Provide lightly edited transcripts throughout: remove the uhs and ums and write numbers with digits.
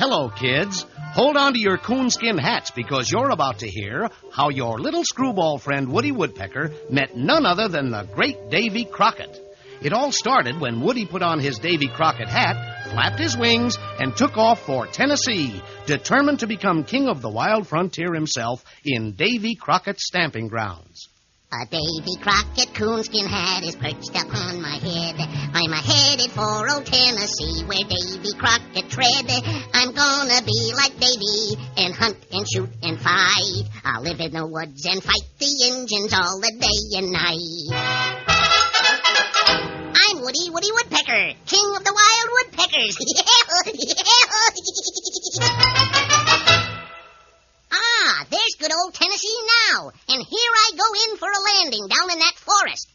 Hello, kids. Hold on to your coonskin hats because you're about to hear how your little screwball friend Woody Woodpecker met none other than the great Davy Crockett. It all started when Woody put on his Davy Crockett hat, flapped his wings, and took off for Tennessee, determined to become king of the wild frontier himself in Davy Crockett's stamping grounds. A Davy Crockett coonskin hat is perched upon my head. I'm headed for old Tennessee, where Davy Crockett tread. I'm gonna be like Davy and hunt and shoot and fight. I'll live in the woods and fight the Injuns all the day and night. I'm Woody Woodpecker, king of the wild woodpeckers. There's good old Tennessee now, and here I go in for a landing down in that forest.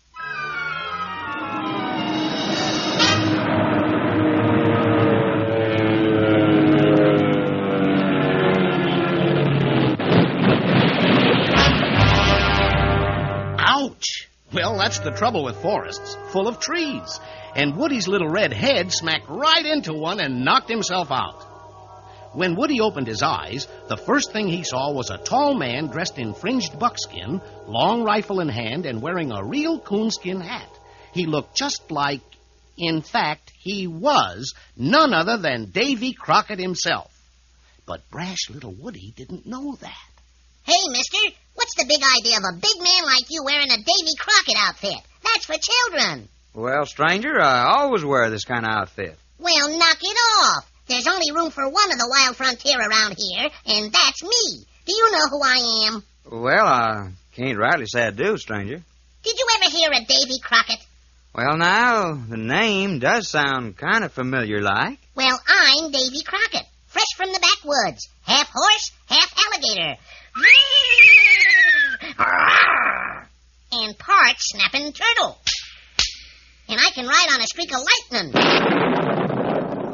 Ouch! Well, that's the trouble with forests, full of trees. And Woody's little red head smacked right into one and knocked himself out. When Woody opened his eyes, the first thing he saw was a tall man dressed in fringed buckskin, long rifle in hand, and wearing a real coonskin hat. He looked just like, in fact, he was none other than Davy Crockett himself. But brash little Woody didn't know that. Hey, mister, what's the big idea of a big man like you wearing a Davy Crockett outfit? That's for children. Well, stranger, I always wear this kind of outfit. Well, knock it off. There's only room for one of the wild frontier around here, and that's me. Do you know who I am? Well, I can't rightly say I do, stranger. Did you ever hear of Davy Crockett? Well, now, the name does sound kind of familiar like. Well, I'm Davy Crockett, fresh from the backwoods. Half horse, half alligator. And part snapping turtle. And I can ride on a streak of lightning.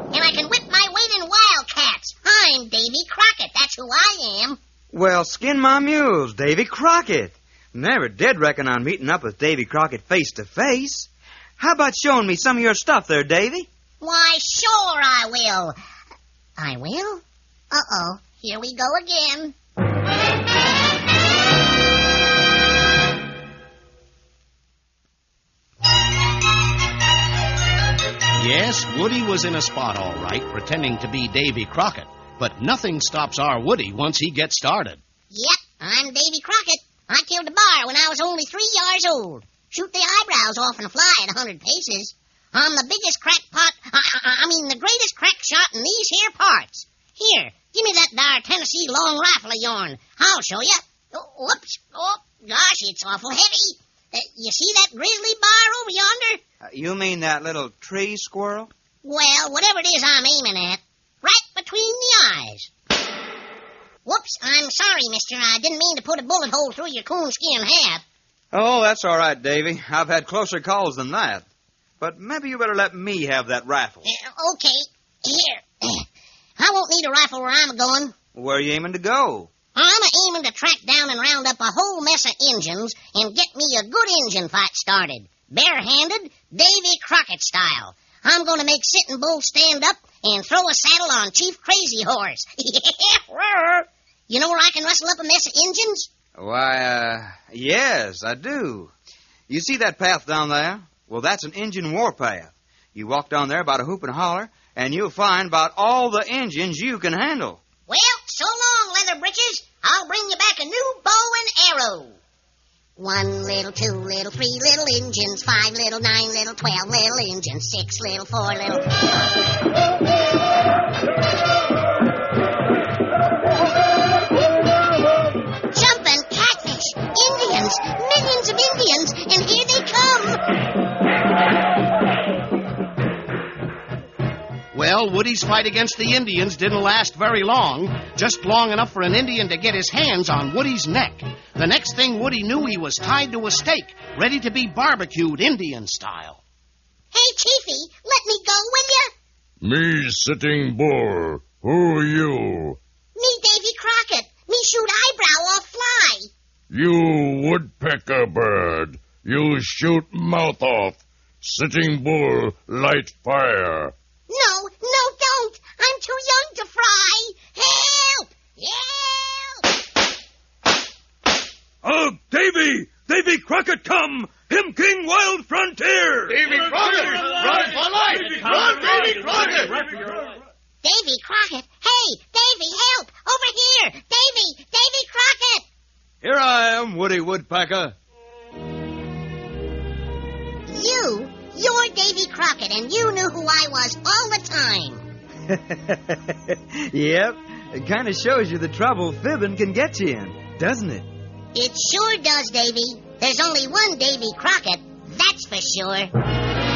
And I can whip my weight in wildcats. I'm Davy Crockett. That's who I am. Well, skin my mules, Davy Crockett. Never did reckon on meeting up with Davy Crockett face to face. How about showing me some of your stuff there, Davy? Why, sure I will. I will? Uh-oh. Here we go again. Yes, Woody was in a spot all right, pretending to be Davy Crockett. But nothing stops our Woody once he gets started. Yep, I'm Davy Crockett. I killed a bar when I was only 3 years old. Shoot the eyebrows off and fly at 100 paces. I'm the biggest crackpot, the greatest crack shot in these here parts. Here, give me that there Tennessee long rifle of yourn. I'll show you. Whoops. Oh, gosh, it's awful heavy. You see that grizzly bar over yonder? You mean that little tree squirrel? Well, whatever it is I'm aiming at. Right between the eyes. Whoops, I'm sorry, mister. I didn't mean to put a bullet hole through your coonskin hat. Oh, that's all right, Davy. I've had closer calls than that. But maybe you better let me have that rifle. Okay. Here. I won't need a rifle where I'm going. Where are you aiming to go? I'm aiming to track down and round up a whole mess of Injuns and get me a good Injun fight started. Barehanded, Davy Crockett style. I'm going to make Sitting Bull stand up and throw a saddle on Chief Crazy Horse. You know where I can rustle up a mess of Injuns? Why, yes, I do. You see that path down there? Well, that's an Injun warpath. You walk down there about a hoop and holler, and you'll find about all the Injuns you can handle. Well, so long, Leather Britches. I'll bring you back a new bow and arrow. 1 little, 2 little, 3 little Injuns, 5 little, 9 little, 12 little Injuns, 6 little, 4 little... Jumping catfish, Indians, millions of Indians, and here they come. Well, Woody's fight against the Indians didn't last very long, just long enough for an Indian to get his hands on Woody's neck. The next thing Woody knew, he was tied to a stake, ready to be barbecued Indian style. Hey, Chiefy, let me go, will ya? Me, Sitting Bull. Who are you? Me, Davy Crockett. Me shoot eyebrow off fly. You woodpecker bird. You shoot mouth off. Sitting Bull, light fire. No, don't. I'm too young to fry. Davy! Davy Crockett come! Him King Wild Frontier! Davy Crockett! Run for life! Run, Davy Crockett! Davy Crockett! Hey, Davy, help! Over here! Davy Crockett! Here I am, Woody Woodpecker. You're Davy Crockett, and you knew who I was all the time. Yep. It kind of shows you the trouble fibbing can get you in, doesn't it? It sure does, Davy. There's only one Davy Crockett, that's for sure.